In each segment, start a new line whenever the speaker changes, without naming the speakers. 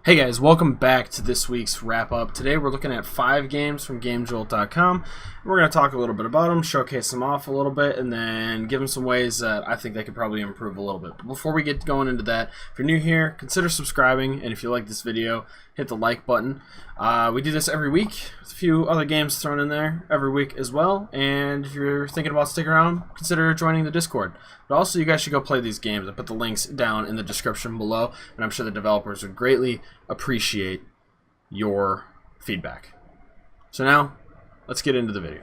Hey guys, welcome back to this week's wrap-up. Today we're looking at 5 games from GameJolt.com. We're going to talk a little bit about them, showcase them off a little bit, and then give them some ways that I think they could probably improve a little bit. But before we get going into that, if you're new here, consider subscribing, and if you like this video, hit the like button. We do this every week, with a few other games thrown in there every week as well, and if you're thinking about sticking around, consider joining the Discord. But also, you guys should go play these games. I put the links down in the description below, and I'm sure the developers would greatly appreciate your feedback. So now, let's get into the video.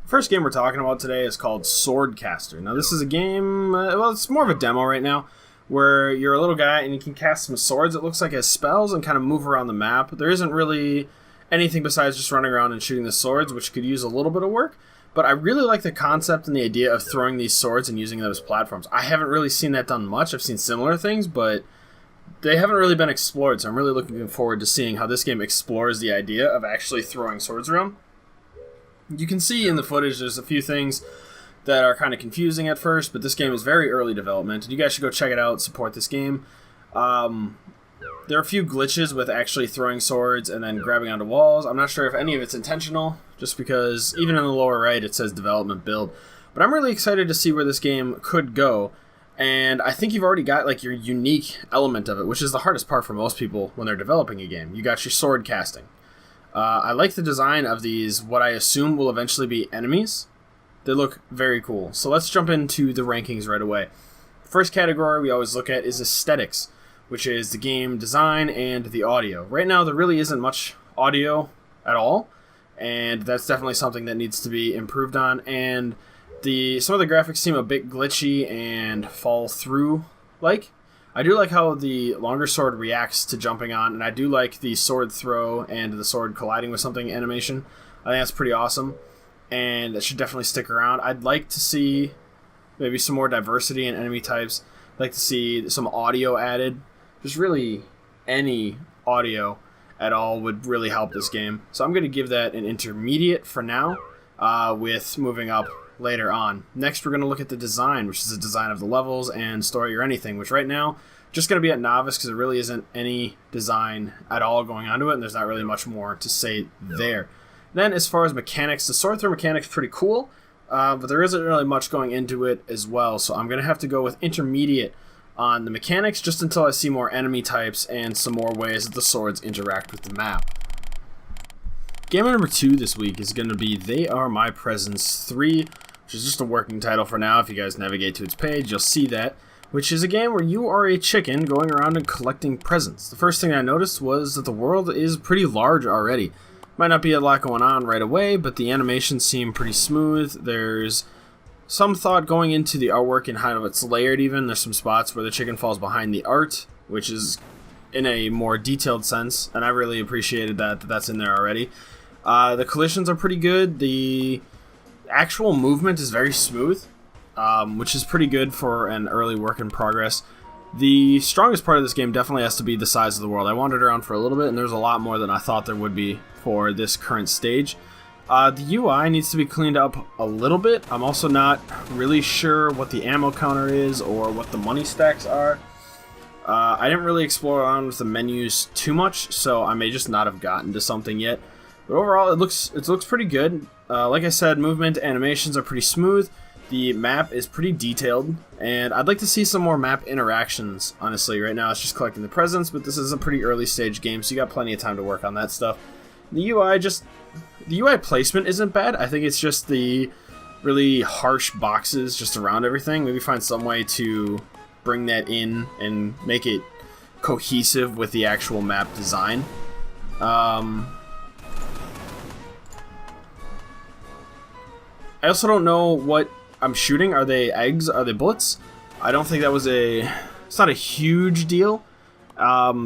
First game we're talking about today is called Swordcaster. Now this is a game, well, it's more of a demo right now, where you're a little guy and you can cast some swords, it looks like, as spells and kind of move around the map. There isn't really anything besides just running around and shooting the swords, which could use a little bit of work. But I really like the concept and the idea of throwing these swords and using them as platforms. I haven't really seen that done much. I've seen similar things, but they haven't really been explored, so I'm really looking forward to seeing how this game explores the idea of actually throwing swords around. You can see in the footage there's a few things that are kind of confusing at first, but this game is very early development, and you guys should go check it out, support this game. There are a few glitches with actually throwing swords and then grabbing onto walls. I'm not sure if any of it's intentional, just because even in the lower right it says development build. But I'm really excited to see where this game could go, and I think you've already got like your unique element of it, which is the hardest part for most people when they're developing a game. You got your sword casting. I like the design of these, what I assume will eventually be enemies. They look very cool. So let's jump into the rankings right away. First category we always look at is aesthetics, which is the game design and the audio. Right now there really isn't much audio at all, and that's definitely something that needs to be improved on. And some of the graphics seem a bit glitchy and fall through like. I do like how the longer sword reacts to jumping on, and I do like the sword throw and the sword colliding with something animation. I think that's pretty awesome, and that should definitely stick around. I'd like to see maybe some more diversity in enemy types. I'd like to see some audio added. Just really any audio at all would really help this game. So I'm going to give that an intermediate for now, with moving up later on. Next, we're going to look at the design, which is the design of the levels and story or anything, which right now just going to be at novice because there really isn't any design at all going onto it, and there's not really much more to say there. Then, as far as mechanics, the sword throw mechanics is pretty cool, but there isn't really much going into it as well, so I'm going to have to go with intermediate on the mechanics just until I see more enemy types and some more ways that the swords interact with the map. Game number 2 this week is going to be They Are My Presents 3, which is just a working title for now. If you guys navigate to its page, you'll see that, which is a game where you are a chicken going around and collecting presents. The first thing I noticed was that the world is pretty large already. Might not be a lot going on right away, but the animations seem pretty smooth. There's some thought going into the artwork and how it's layered even. There's some spots where the chicken falls behind the art, which is in a more detailed sense, and I really appreciated that's in there already. The collisions are pretty good. The actual movement is very smooth, which is pretty good for an early work in progress. The strongest part of this game definitely has to be the size of the world. I wandered around for a little bit, and there's a lot more than I thought there would be for this current stage. The UI needs to be cleaned up a little bit. I'm also not really sure what the ammo counter is or what the money stacks are. I didn't really explore around with the menus too much, so I may just not have gotten to something yet. But overall, it looks pretty good. Like I said, movement animations are pretty smooth. The map is pretty detailed, and I'd like to see some more map interactions, honestly. Right now it's just collecting the presents, but this is a pretty early stage game, so you got plenty of time to work on that stuff. The UI placement isn't bad. I think it's just the really harsh boxes just around everything. Maybe find some way to bring that in and make it cohesive with the actual map design. I also don't know what I'm shooting. Are they eggs? Are they bullets? I don't think that was it's not a huge deal.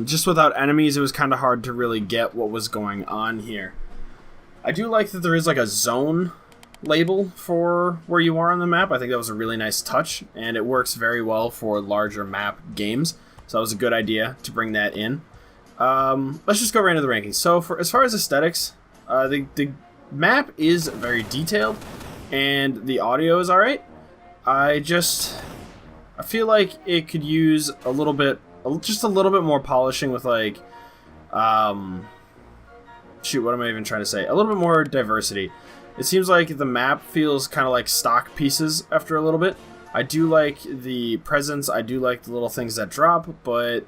Just without enemies, it was kind of hard to really get what was going on here. I do like that there is like a zone label for where you are on the map. I think that was a really nice touch, and it works very well for larger map games. So that was a good idea to bring that in. Let's just go right into the rankings. So as far as aesthetics, The map is very detailed, and the audio is alright. I feel like it could use a little bit more polishing with like, shoot, what am I even trying to say? A little bit more diversity. It seems like the map feels kind of like stock pieces after a little bit. I do like the presents, I do like the little things that drop, but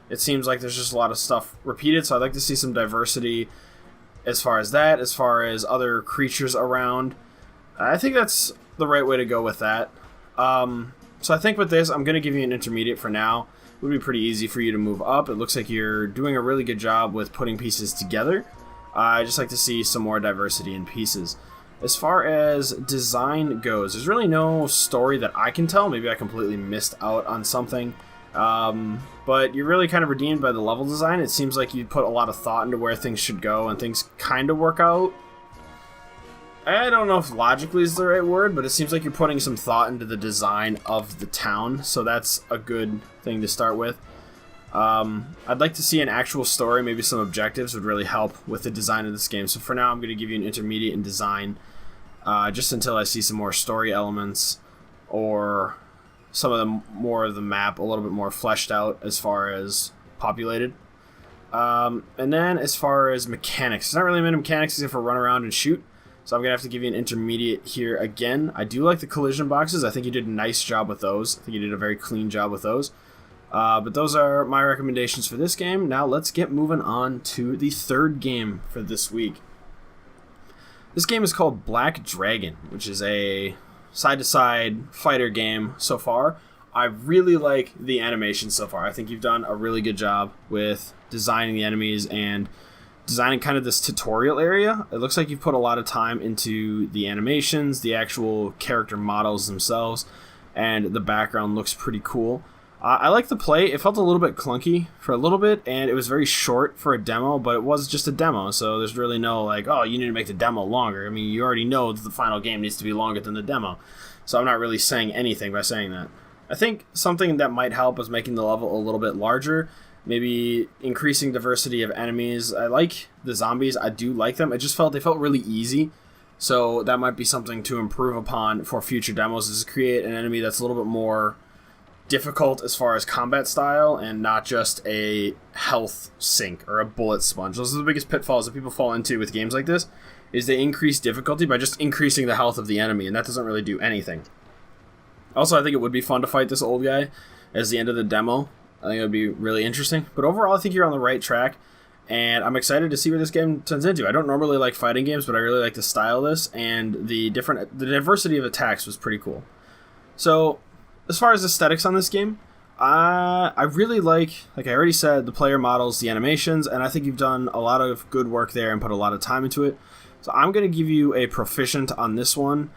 it seems like there's just a lot of stuff repeated, so I'd like to see some diversity as far as that, as far as other creatures around. I think that's the right way to go with that. So I think with this, I'm going to give you an intermediate for now. It would be pretty easy for you to move up. It looks like you're doing a really good job with putting pieces together. I just like to see some more diversity in pieces. As far as design goes, there's really no story that I can tell. Maybe I completely missed out on something. But you're really kind of redeemed by the level design. It seems like you put a lot of thought into where things should go, and things kind of work out. I don't know if logically is the right word, but it seems like you're putting some thought into the design of the town, so that's a good thing to start with. I'd like to see an actual story, maybe some objectives would really help with the design of this game. So for now, I'm going to give you an intermediate in design, just until I see some more story elements, or some of the more of the map a little bit more fleshed out as far as populated. And then as far as mechanics, there's not really many mechanics except for run around and shoot. So I'm going to have to give you an intermediate here again. I do like the collision boxes. I think you did a nice job with those. I think you did a very clean job with those. But those are my recommendations for this game. Now let's get moving on to the third game for this week. This game is called Black Dragon, which is a side-to-side fighter game so far. I really like the animation so far. I think you've done a really good job with designing the enemies and designing kind of this tutorial area. It looks like you've put a lot of time into the animations, the actual character models themselves, and the background looks pretty cool. I like the play. It felt a little bit clunky for a little bit, and it was very short for a demo, but it was just a demo, so there's really no like, oh, you need to make the demo longer. I mean, you already know that the final game needs to be longer than the demo, so I'm not really saying anything by saying that. I think something that might help is making the level a little bit larger, maybe increasing diversity of enemies. I like the zombies. I do like them. They felt really easy, so that might be something to improve upon for future demos, is to create an enemy that's a little bit more difficult as far as combat style and not just a health sink or a bullet sponge. Those are the biggest pitfalls that people fall into with games like this, is they increase difficulty by just increasing the health of the enemy, and that doesn't really do anything. Also, I think it would be fun to fight this old guy as the end of the demo. I think it would be really interesting. But overall, I think you're on the right track, and I'm excited to see where this game turns into. I don't normally like fighting games, but I really like the style of this, and the diversity of attacks was pretty cool. So as far as aesthetics on this game, I really like I already said, the player models, the animations, and I think you've done a lot of good work there and put a lot of time into it. So I'm going to give you a proficient on this one.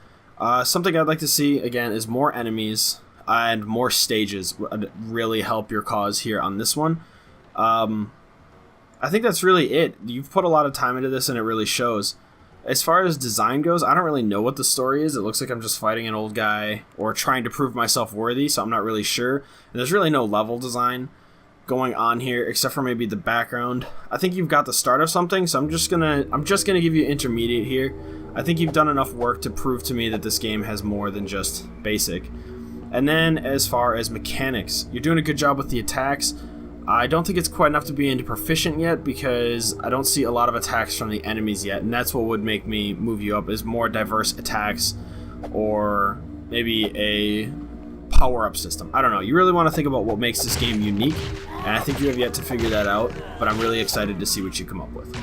Something I'd like to see, again, is more enemies and more stages would really help your cause here on this one. I think that's really it. You've put a lot of time into this, and it really shows. As far as design goes, I don't really know what the story is. It looks like I'm just fighting an old guy or trying to prove myself worthy, so I'm not really sure. And there's really no level design going on here, except for maybe the background. I think you've got the start of something, so I'm just gonna give you intermediate here. I think you've done enough work to prove to me that this game has more than just basic. And then as far as mechanics, you're doing a good job with the attacks. I don't think it's quite enough to be into proficient yet, because I don't see a lot of attacks from the enemies yet, and that's what would make me move you up, is more diverse attacks or maybe a power-up system. I don't know. You really want to think about what makes this game unique, and I think you have yet to figure that out, but I'm really excited to see what you come up with.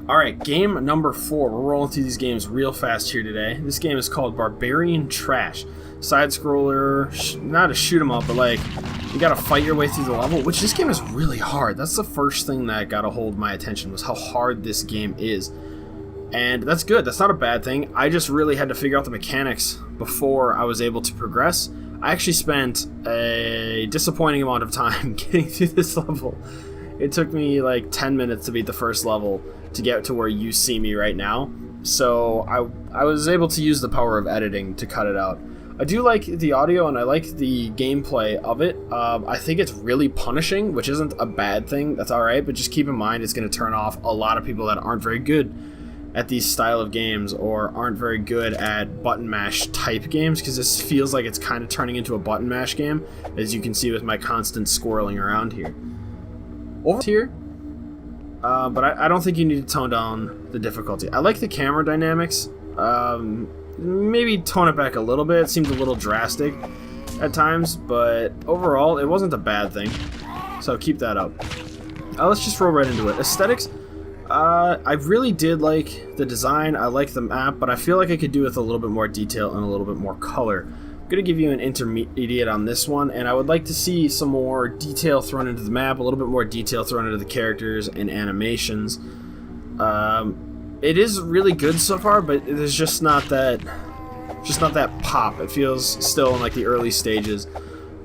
Alright, game number 4. We're rolling through these games real fast here today. This game is called Barbarian Trash. Side-scroller, not a shoot 'em up, but like, you gotta fight your way through the level, which this game is really hard. That's the first thing that got a hold of my attention, was how hard this game is. And that's good. That's not a bad thing. I just really had to figure out the mechanics before I was able to progress. I actually spent a disappointing amount of time getting through this level. It took me like 10 minutes to beat the first level to get to where you see me right now. So I was able to use the power of editing to cut it out. I do like the audio and I like the gameplay of it. I think it's really punishing, which isn't a bad thing. That's alright, but just keep in mind it's going to turn off a lot of people that aren't very good at these style of games or aren't very good at button mash type games, because this feels like it's kind of turning into a button mash game, as you can see with my constant squirreling around here. Over here, but I don't think you need to tone down the difficulty. I like the camera dynamics. Maybe tone it back a little bit. It seemed a little drastic at times, but overall it wasn't a bad thing, so keep that up. Let's just roll right into it. Aesthetics, I really did like the design. I like the map, but I feel like I could do with a little bit more detail and a little bit more color. I'm going to give you an intermediate on this one, and I would like to see some more detail thrown into the map, a little bit more detail thrown into the characters and animations. It is really good so far, but there's just not that pop. It feels still in like the early stages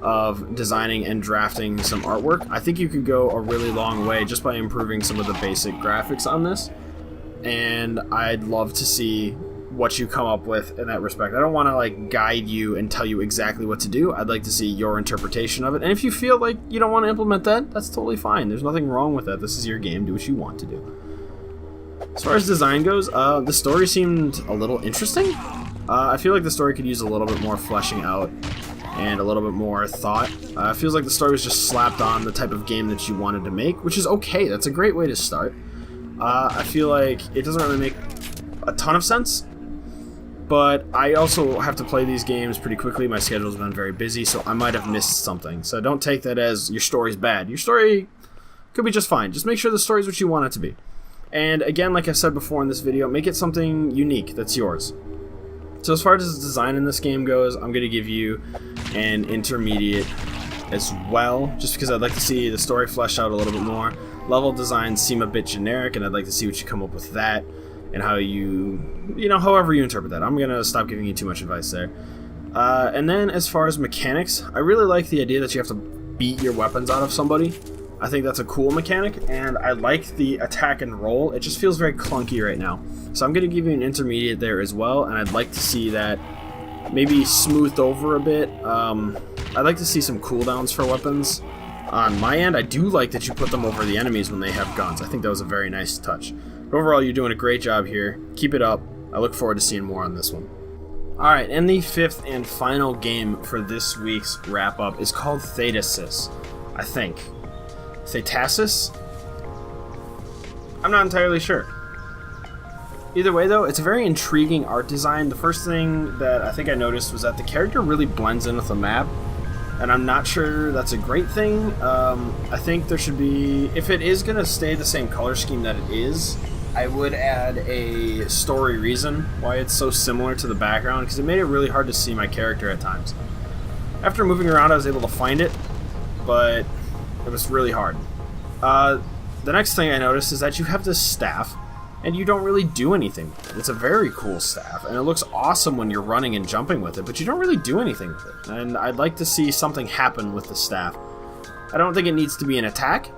of designing and drafting some artwork. I think you could go a really long way just by improving some of the basic graphics on this, and I'd love to see what you come up with in that respect. I don't want to like guide you and tell you exactly what to do. I'd like to see your interpretation of it, and if you feel like you don't want to implement that, that's totally fine. There's nothing wrong with that. This is your game. Do what you want to do. As far as design goes, the story seemed a little interesting. I feel like the story could use a little bit more fleshing out and a little bit more thought. It feels like the story was just slapped on the type of game that you wanted to make, which is okay. That's a great way to start. I feel like it doesn't really make a ton of sense, but I also have to play these games pretty quickly. My schedule's been very busy, so I might have missed something. So don't take that as your story's bad. Your story could be just fine. Just make sure the story's what you want it to be. And again, like I said before in this video, make it something unique that's yours. So as far as the design in this game goes, I'm going to give you an intermediate as well, just because I'd like to see the story fleshed out a little bit more. Level designs seem a bit generic, and I'd like to see what you come up with that, and how however you interpret that. I'm going to stop giving you too much advice there. And then as far as mechanics, I really like the idea that you have to beat your weapons out of somebody. I think that's a cool mechanic, and I like the attack and roll. It just feels very clunky right now. So I'm going to give you an intermediate there as well, and I'd like to see that maybe smoothed over a bit. I'd like to see some cooldowns for weapons. On my end, I do like that you put them over the enemies when they have guns. I think that was a very nice touch. But overall, you're doing a great job here. Keep it up. I look forward to seeing more on this one. Alright, and the fifth and final game for this week's wrap-up is called Thetasis, I think. Thetasis? I'm not entirely sure. Either way though, it's a very intriguing art design. The first thing that I think I noticed was that the character really blends in with the map, and I'm not sure that's a great thing. I think there should be, if it is going to stay the same color scheme that it is, I would add a story reason why it's so similar to the background, because it made it really hard to see my character at times. After moving around I was able to find it, but it was really hard. The next thing I noticed is that you have this staff, and you don't really do anything with it. It's a very cool staff, and it looks awesome when you're running and jumping with it, but you don't really do anything with it. And I'd like to see something happen with the staff. I don't think it needs to be an attack.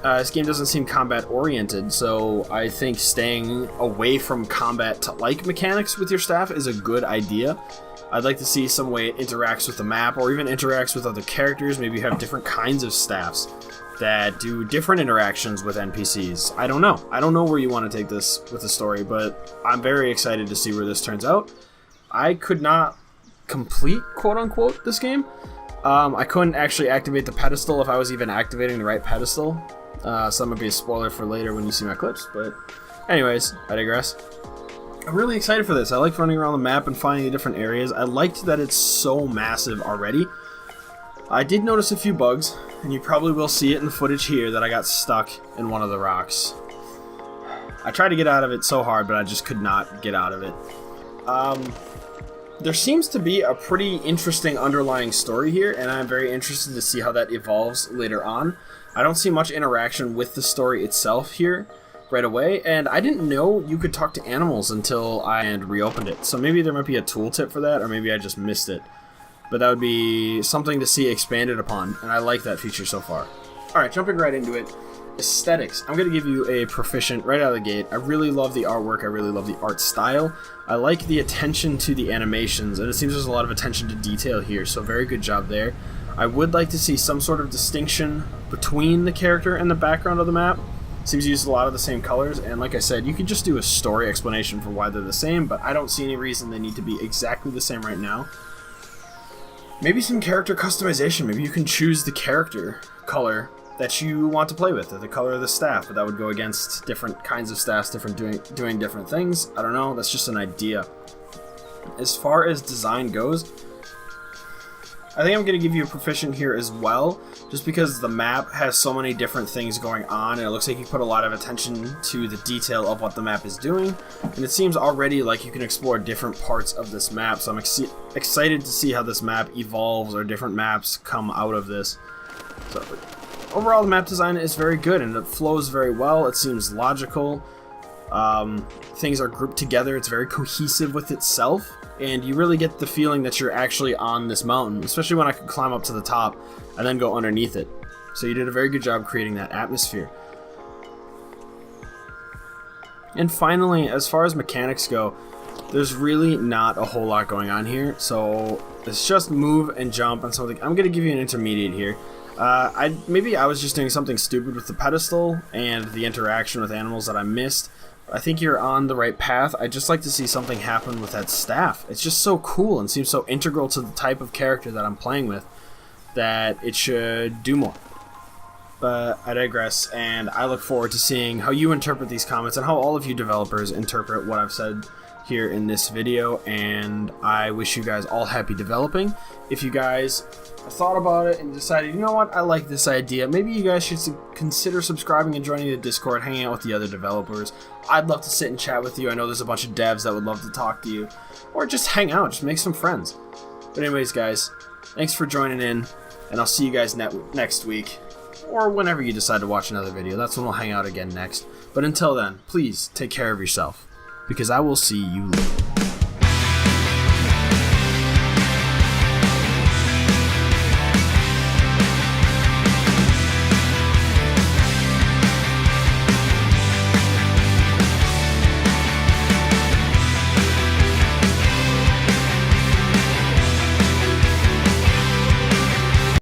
This game doesn't seem combat-oriented, so I think staying away from combat-like mechanics with your staff is a good idea. I'd like to see some way it interacts with the map, or even interacts with other characters. Maybe you have different kinds of staffs that do different interactions with NPCs. I don't know. I don't know where you want to take this with the story, but I'm very excited to see where this turns out. I could not complete, quote-unquote, this game. I couldn't actually activate the pedestal if I was even activating the right pedestal. So that might be a spoiler for later when you see my clips, but anyways, I digress. I'm really excited for this. I like running around the map and finding the different areas. I liked that it's so massive already. I did notice a few bugs, and you probably will see it in the footage here, that I got stuck in one of the rocks. I tried to get out of it so hard, but I just could not get out of it. There seems to be a pretty interesting underlying story here, and I'm very interested to see how that evolves later on. I don't see much interaction with the story itself here right away, and I didn't know you could talk to animals until I had reopened it. So maybe there might be a tooltip for that, or maybe I just missed it. But that would be something to see expanded upon, and I like that feature so far. Alright, jumping right into it. aesthetics, I'm going to give you a proficient right out of the gate. I really love the artwork. I really love the art style. I like the attention to the animations, and it seems there's a lot of attention to detail here, so very good job there. I would like to see some sort of distinction between the character and the background of the map. Seems to use a lot of the same colors, and like I said, you could just do a story explanation for why they're the same, but I don't see any reason they need to be exactly the same right now. Maybe some character customization. Maybe you can choose the character color that you want to play with, or the color of the staff, but that would go against different kinds of staffs, doing different things. I don't know, that's just an idea. As far as design goes, I think I'm going to give you a proficient here as well, just because the map has so many different things going on, and it looks like you put a lot of attention to the detail of what the map is doing, and it seems already like you can explore different parts of this map, so I'm excited to see how this map evolves, or different maps come out of this. So overall, the map design is very good, and it flows very well. It seems logical. Things are grouped together. It's very cohesive with itself, and you really get the feeling that you're actually on this mountain, especially when I could climb up to the top and then go underneath it. So you did a very good job creating that atmosphere. And finally, as far as mechanics go, there's really not a whole lot going on here, so it's just move and jump and something. I'm going to give you an intermediate here. Maybe I was just doing something stupid with the pedestal and the interaction with animals that I missed. I think you're on the right path. I'd just like to see something happen with that staff. It's just so cool and seems so integral to the type of character that I'm playing with that it should do more. But I digress, and I look forward to seeing how you interpret these comments and how all of you developers interpret what I've said here in this video, and I wish you guys all happy developing. If you guys thought about it and decided, you know what, I like this idea, maybe you guys should consider subscribing and joining the Discord, hanging out with the other developers. I'd love to sit and chat with you. I know there's a bunch of devs that would love to talk to you, or just hang out, just make some friends. But anyways, guys, thanks for joining in, and I'll see you guys next week, or whenever you decide to watch another video. That's when we'll hang out again next. But until then, please take care of yourself, because I will see you later.